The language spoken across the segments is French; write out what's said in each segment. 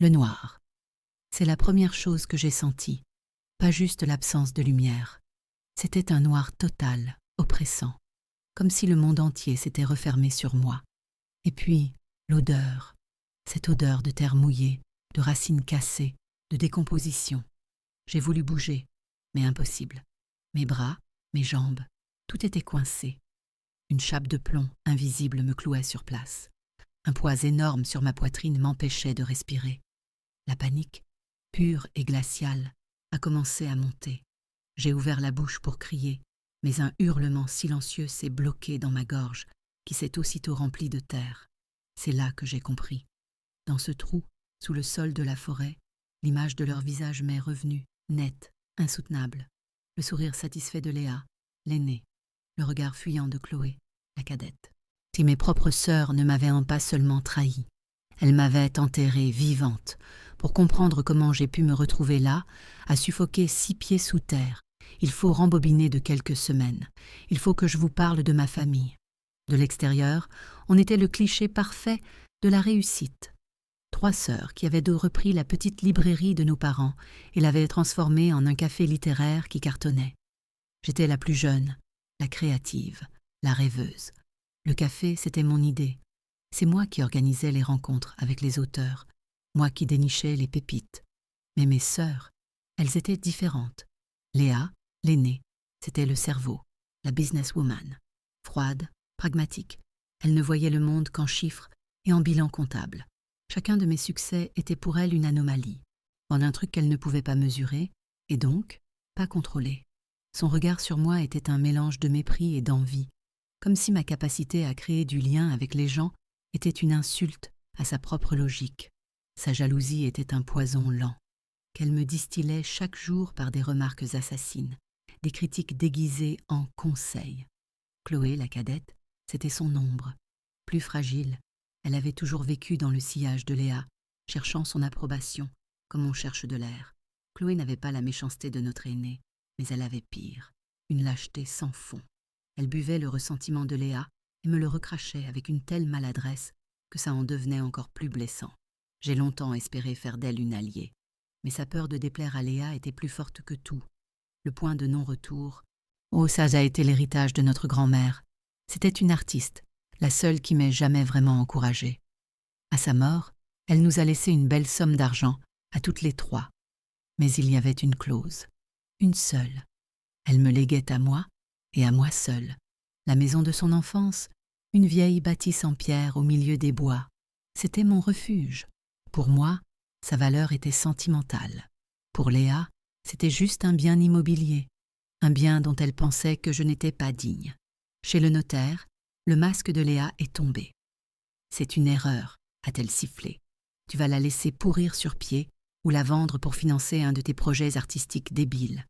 Le noir. C'est la première chose que j'ai sentie, pas juste l'absence de lumière. C'était un noir total, oppressant, comme si le monde entier s'était refermé sur moi. Et puis, l'odeur, cette odeur de terre mouillée, de racines cassées, de décomposition. J'ai voulu bouger, mais impossible. Mes bras, mes jambes, tout était coincé. Une chape de plomb invisible me clouait sur place. Un poids énorme sur ma poitrine m'empêchait de respirer. La panique, pure et glaciale, a commencé à monter. J'ai ouvert la bouche pour crier, mais un hurlement silencieux s'est bloqué dans ma gorge, qui s'est aussitôt remplie de terre. C'est là que j'ai compris. Dans ce trou, sous le sol de la forêt, l'image de leur visage m'est revenue, nette, insoutenable. Le sourire satisfait de Léa, l'aînée, le regard fuyant de Chloé, la cadette. Si mes propres sœurs ne m'avaient pas seulement trahie, elles m'avaient enterrée vivante, pour comprendre comment j'ai pu me retrouver là, à suffoquer 6 pieds sous terre. Il faut rembobiner de quelques semaines. Il faut que je vous parle de ma famille. De l'extérieur, on était le cliché parfait de la réussite. 3 sœurs qui avaient repris la petite librairie de nos parents et l'avaient transformée en un café littéraire qui cartonnait. J'étais la plus jeune, la créative, la rêveuse. Le café, c'était mon idée. C'est moi qui organisais les rencontres avec les auteurs, moi qui dénichais les pépites. Mais mes sœurs, elles étaient différentes. Léa, l'aînée, c'était le cerveau, la businesswoman. Froide, pragmatique, elle ne voyait le monde qu'en chiffres et en bilan comptable. Chacun de mes succès était pour elle une anomalie, en un truc qu'elle ne pouvait pas mesurer, et donc pas contrôler. Son regard sur moi était un mélange de mépris et d'envie, comme si ma capacité à créer du lien avec les gens était une insulte à sa propre logique. Sa jalousie était un poison lent, qu'elle me distillait chaque jour par des remarques assassines, des critiques déguisées en conseils. Chloé, la cadette, c'était son ombre. Plus fragile, elle avait toujours vécu dans le sillage de Léa, cherchant son approbation, comme on cherche de l'air. Chloé n'avait pas la méchanceté de notre aînée, mais elle avait pire, une lâcheté sans fond. Elle buvait le ressentiment de Léa et me le recrachait avec une telle maladresse que ça en devenait encore plus blessant. J'ai longtemps espéré faire d'elle une alliée, mais sa peur de déplaire à Léa était plus forte que tout. Le point de non-retour, oh, ça a été l'héritage de notre grand-mère. C'était une artiste, la seule qui m'ait jamais vraiment encouragée. À sa mort, elle nous a laissé une belle somme d'argent, à toutes les 3. Mais il y avait une clause, une seule. Elle me léguait à moi, et à moi seule. La maison de son enfance, une vieille bâtisse en pierre au milieu des bois. C'était mon refuge. Pour moi, sa valeur était sentimentale. Pour Léa, c'était juste un bien immobilier, un bien dont elle pensait que je n'étais pas digne. Chez le notaire, le masque de Léa est tombé. « C'est une erreur », a-t-elle sifflé. « Tu vas la laisser pourrir sur pied ou la vendre pour financer un de tes projets artistiques débiles. »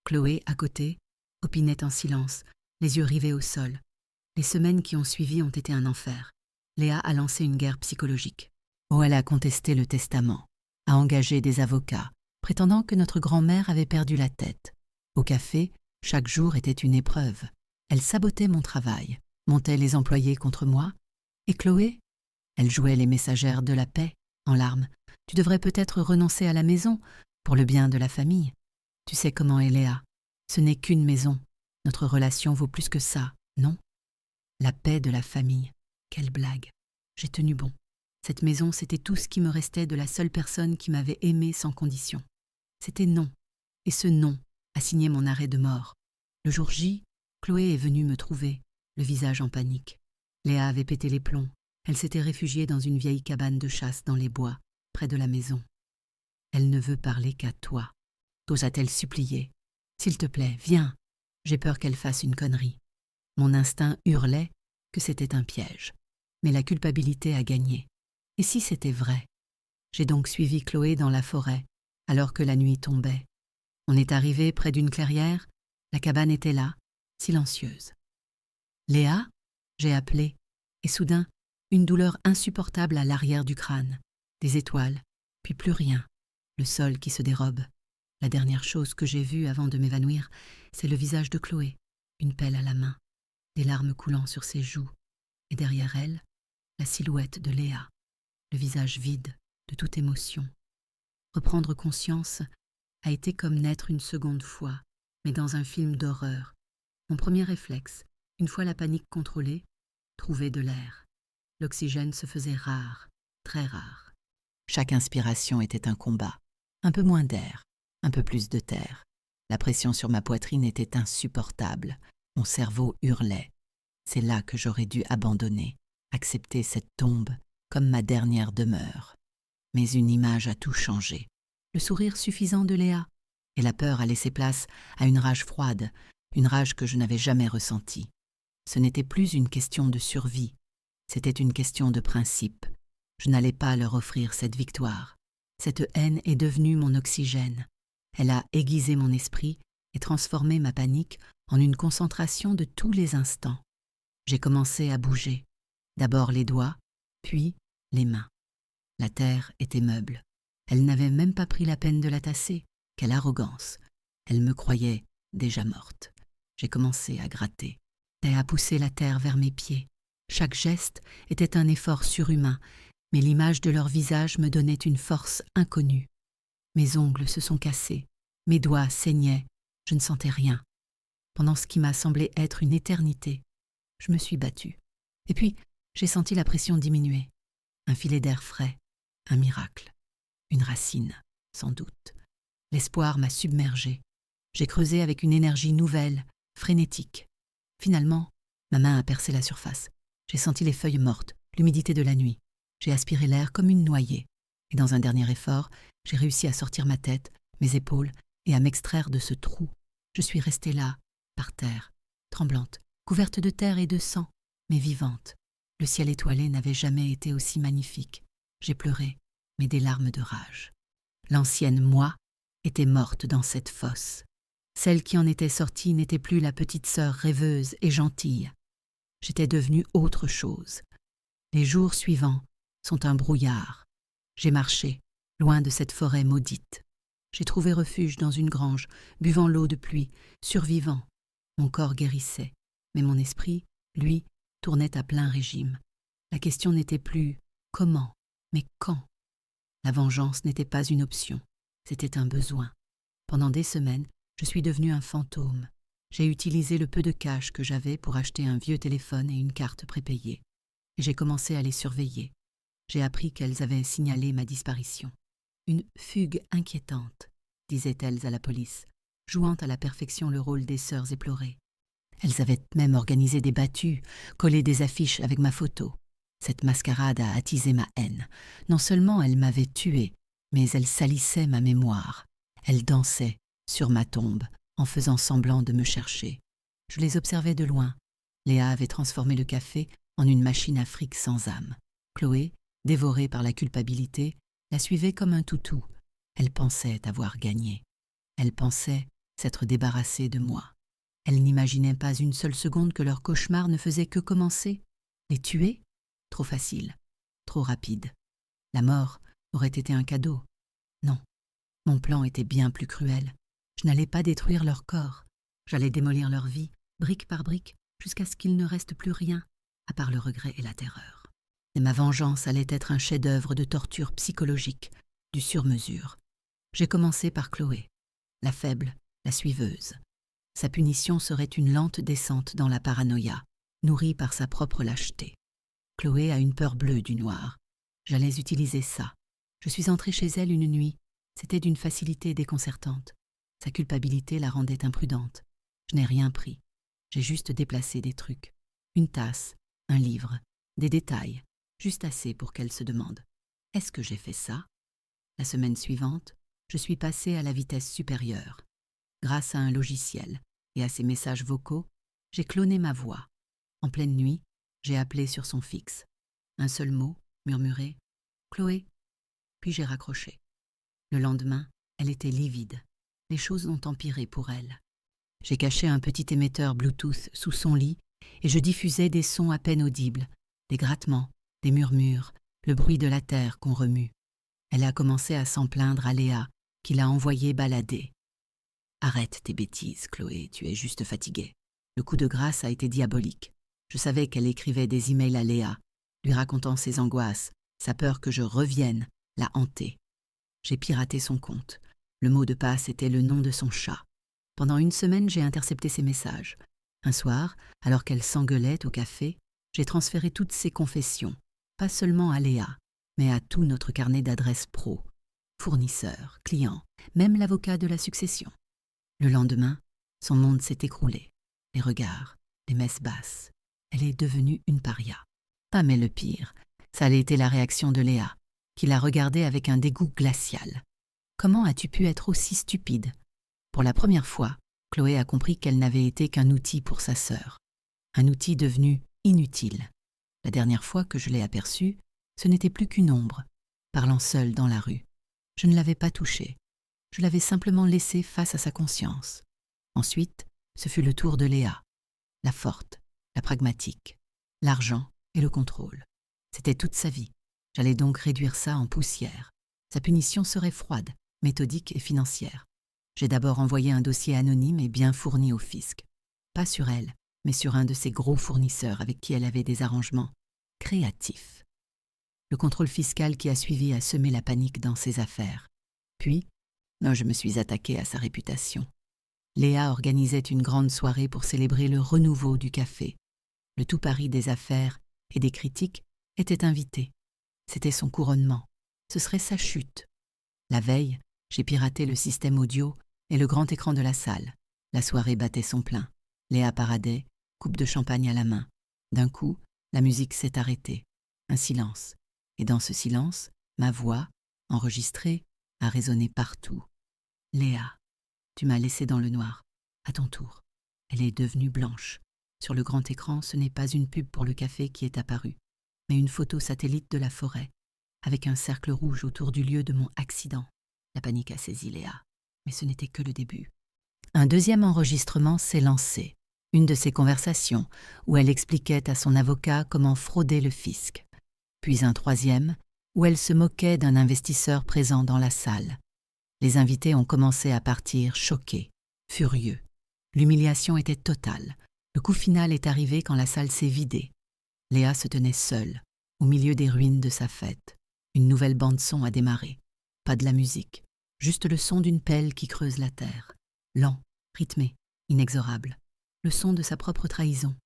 Chloé, à côté, opinait en silence, les yeux rivés au sol. Les semaines qui ont suivi ont été un enfer. Léa a lancé une guerre psychologique. Oh, elle a contesté le testament, a engagé des avocats, prétendant que notre grand-mère avait perdu la tête. Au café, chaque jour était une épreuve. Elle sabotait mon travail, montait les employés contre moi. Et Chloé? Elle jouait les messagères de la paix, en larmes. « Tu devrais peut-être renoncer à la maison, pour le bien de la famille. Tu sais comment est Léa. Ce n'est qu'une maison. Notre relation vaut plus que ça, non? La paix de la famille. Quelle blague. J'ai tenu bon. Cette maison, c'était tout ce qui me restait de la seule personne qui m'avait aimée sans condition. C'était non. Et ce non a signé mon arrêt de mort. Le jour J, Chloé est venue me trouver, le visage en panique. Léa avait pété les plombs. Elle s'était réfugiée dans une vieille cabane de chasse dans les bois, près de la maison. Elle ne veut parler qu'à toi. T'osa-t-elle supplier? S'il te plaît, viens. J'ai peur qu'elle fasse une connerie. Mon instinct hurlait que c'était un piège. Mais la culpabilité a gagné. Et si c'était vrai? J'ai donc suivi Chloé dans la forêt, alors que la nuit tombait. On est arrivé près d'une clairière, la cabane était là, silencieuse. Léa? J'ai appelé, et soudain, une douleur insupportable à l'arrière du crâne, des étoiles, puis plus rien, le sol qui se dérobe. La dernière chose que j'ai vue avant de m'évanouir, c'est le visage de Chloé, une pelle à la main, des larmes coulant sur ses joues, et derrière elle, la silhouette de Léa, le visage vide, de toute émotion. Reprendre conscience a été comme naître une seconde fois, mais dans un film d'horreur. Mon premier réflexe, une fois la panique contrôlée, trouver de l'air. L'oxygène se faisait rare, très rare. Chaque inspiration était un combat. Un peu moins d'air, un peu plus de terre. La pression sur ma poitrine était insupportable. Mon cerveau hurlait. C'est là que j'aurais dû abandonner, accepter cette tombe comme ma dernière demeure. Mais une image a tout changé. Le sourire suffisant de Léa. Et la peur a laissé place à une rage froide, une rage que je n'avais jamais ressentie. Ce n'était plus une question de survie, c'était une question de principe. Je n'allais pas leur offrir cette victoire. Cette haine est devenue mon oxygène. Elle a aiguisé mon esprit et transformé ma panique en une concentration de tous les instants. J'ai commencé à bouger. D'abord les doigts, puis les mains. La terre était meuble. Elle n'avait même pas pris la peine de la tasser. Quelle arrogance! Elle me croyait déjà morte. J'ai commencé à gratter et à pousser la terre vers mes pieds. Chaque geste était un effort surhumain, mais l'image de leur visage me donnait une force inconnue. Mes ongles se sont cassés, mes doigts saignaient, je ne sentais rien. Pendant ce qui m'a semblé être une éternité, je me suis battue. Et puis, j'ai senti la pression diminuer. Un filet d'air frais, un miracle, une racine, sans doute. L'espoir m'a submergée. J'ai creusé avec une énergie nouvelle, frénétique. Finalement, ma main a percé la surface. J'ai senti les feuilles mortes, l'humidité de la nuit. J'ai aspiré l'air comme une noyée. Et dans un dernier effort, j'ai réussi à sortir ma tête, mes épaules, et à m'extraire de ce trou. Je suis restée là, par terre, tremblante, couverte de terre et de sang, mais vivante. Le ciel étoilé n'avait jamais été aussi magnifique. J'ai pleuré, mais des larmes de rage. L'ancienne moi était morte dans cette fosse. Celle qui en était sortie n'était plus la petite sœur rêveuse et gentille. J'étais devenue autre chose. Les jours suivants sont un brouillard. J'ai marché, loin de cette forêt maudite. J'ai trouvé refuge dans une grange, buvant l'eau de pluie, survivant. Mon corps guérissait, mais mon esprit, lui, tournait à plein régime. La question n'était plus comment, mais quand. La vengeance n'était pas une option, c'était un besoin. Pendant des semaines, je suis devenue un fantôme. J'ai utilisé le peu de cash que j'avais pour acheter un vieux téléphone et une carte prépayée. Et j'ai commencé à les surveiller. J'ai appris qu'elles avaient signalé ma disparition. Une fugue inquiétante, disaient-elles à la police, jouant à la perfection le rôle des sœurs éplorées. Elles avaient même organisé des battues, collé des affiches avec ma photo. Cette mascarade a attisé ma haine. Non seulement elle m'avait tuée, mais elle salissait ma mémoire. Elle dansait sur ma tombe, en faisant semblant de me chercher. Je les observais de loin. Léa avait transformé le café en une machine à fric sans âme. Chloé, dévorée par la culpabilité, la suivait comme un toutou. Elle pensait avoir gagné. Elle pensait s'être débarrassée de moi. Elle n'imaginait pas une seule seconde que leur cauchemar ne faisait que commencer. Les tuer? Trop facile, trop rapide. La mort aurait été un cadeau. Non, mon plan était bien plus cruel. Je n'allais pas détruire leur corps. J'allais démolir leur vie, brique par brique, jusqu'à ce qu'il ne reste plus rien, à part le regret et la terreur. Et ma vengeance allait être un chef-d'œuvre de torture psychologique, du sur-mesure. J'ai commencé par Chloé, la faible, la suiveuse. Sa punition serait une lente descente dans la paranoïa, nourrie par sa propre lâcheté. Chloé a une peur bleue du noir. J'allais utiliser ça. Je suis entrée chez elle une nuit. C'était d'une facilité déconcertante. Sa culpabilité la rendait imprudente. Je n'ai rien pris. J'ai juste déplacé des trucs. Une tasse, un livre, des détails, juste assez pour qu'elle se demande « Est-ce que j'ai fait ça ?» La semaine suivante, je suis passée à la vitesse supérieure. Grâce à un logiciel et à ses messages vocaux, j'ai cloné ma voix. En pleine nuit, j'ai appelé sur son fixe. Un seul mot, murmuré « Chloé », puis j'ai raccroché. Le lendemain, elle était livide. Les choses ont empiré pour elle. J'ai caché un petit émetteur Bluetooth sous son lit et je diffusais des sons à peine audibles, des grattements, des murmures, le bruit de la terre qu'on remue. Elle a commencé à s'en plaindre à Léa, qui l'a envoyée balader. « Arrête tes bêtises, Chloé, tu es juste fatiguée. » Le coup de grâce a été diabolique. Je savais qu'elle écrivait des emails à Léa, lui racontant ses angoisses, sa peur que je revienne, la hantait. J'ai piraté son compte. Le mot de passe était le nom de son chat. Pendant 1 semaine, j'ai intercepté ses messages. Un soir, alors qu'elle s'engueulait au café, j'ai transféré toutes ses confessions, pas seulement à Léa, mais à tout notre carnet d'adresses pro, fournisseurs, clients, même l'avocat de la succession. Le lendemain, son monde s'est écroulé. Les regards, les messes basses. Elle est devenue une paria. Pas mais le pire, ça allait été la réaction de Léa, qui la regardait avec un dégoût glacial. Comment as-tu pu être aussi stupide ? Pour la première fois, Chloé a compris qu'elle n'avait été qu'un outil pour sa sœur. Un outil devenu inutile. La dernière fois que je l'ai aperçue, ce n'était plus qu'une ombre, parlant seule dans la rue. Je ne l'avais pas touchée. Je l'avais simplement laissée face à sa conscience. Ensuite, ce fut le tour de Léa, la forte, la pragmatique, l'argent et le contrôle. C'était toute sa vie. J'allais donc réduire ça en poussière. Sa punition serait froide, méthodique et financière. J'ai d'abord envoyé un dossier anonyme et bien fourni au fisc. Pas sur elle, mais sur un de ses gros fournisseurs avec qui elle avait des arrangements créatifs. Le contrôle fiscal qui a suivi a semé la panique dans ses affaires. Puis, je me suis attaquée à sa réputation. Léa organisait une grande soirée pour célébrer le renouveau du café. Le tout Paris des affaires et des critiques était invité. C'était son couronnement. Ce serait sa chute. La veille, j'ai piraté le système audio et le grand écran de la salle. La soirée battait son plein. Léa paradait, coupe de champagne à la main. D'un coup, la musique s'est arrêtée. Un silence. Et dans ce silence, ma voix, enregistrée, a résonné partout. « Léa, tu m'as laissée dans le noir. À ton tour. » Elle est devenue blanche. Sur le grand écran, ce n'est pas une pub pour le café qui est apparue, mais une photo satellite de la forêt, avec un cercle rouge autour du lieu de mon accident. La panique a saisi Léa, mais ce n'était que le début. Un deuxième enregistrement s'est lancé, une de ses conversations, où elle expliquait à son avocat comment frauder le fisc. Puis un troisième, où elle se moquait d'un investisseur présent dans la salle. Les invités ont commencé à partir choqués, furieux. L'humiliation était totale. Le coup final est arrivé quand la salle s'est vidée. Léa se tenait seule, au milieu des ruines de sa fête. Une nouvelle bande-son a démarré. Pas de la musique, juste le son d'une pelle qui creuse la terre. Lent, rythmé, inexorable. Le son de sa propre trahison.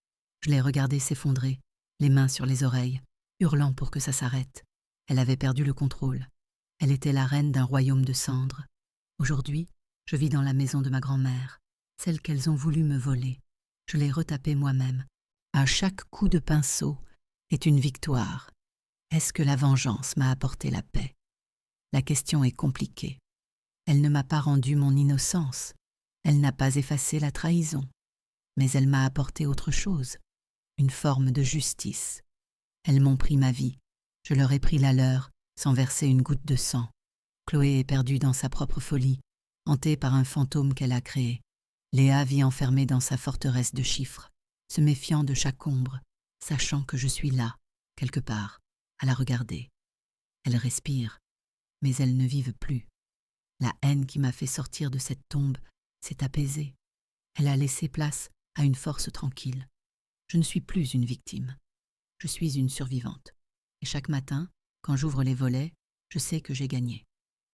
Je l'ai regardée s'effondrer, les mains sur les oreilles, hurlant pour que ça s'arrête. Elle avait perdu le contrôle. Elle était la reine d'un royaume de cendres. Aujourd'hui, je vis dans la maison de ma grand-mère, celle qu'elles ont voulu me voler. Je l'ai retapée moi-même. À chaque coup de pinceau est une victoire. Est-ce que la vengeance m'a apporté la paix ? La question est compliquée. Elle ne m'a pas rendu mon innocence. Elle n'a pas effacé la trahison. Mais elle m'a apporté autre chose, une forme de justice. Elles m'ont pris ma vie. Je leur ai pris la leur, sans verser une goutte de sang. Chloé est perdue dans sa propre folie, hantée par un fantôme qu'elle a créé. Léa vit enfermée dans sa forteresse de chiffres, se méfiant de chaque ombre, sachant que je suis là, quelque part, à la regarder. Elle respire, mais elle ne vive plus. La haine qui m'a fait sortir de cette tombe s'est apaisée. Elle a laissé place à une force tranquille. Je ne suis plus une victime. Je suis une survivante. Et chaque matin, quand j'ouvre les volets, je sais que j'ai gagné.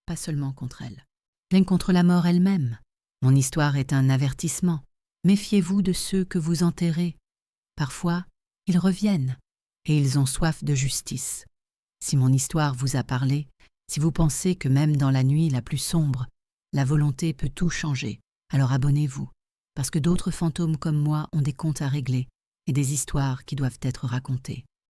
Pas seulement contre elle, mais contre la mort elle-même. Mon histoire est un avertissement. Méfiez-vous de ceux que vous enterrez. Parfois, ils reviennent, et ils ont soif de justice. Si mon histoire vous a parlé, si vous pensez que même dans la nuit la plus sombre, la volonté peut tout changer, alors abonnez-vous, parce que d'autres fantômes comme moi ont des comptes à régler et des histoires qui doivent être racontées.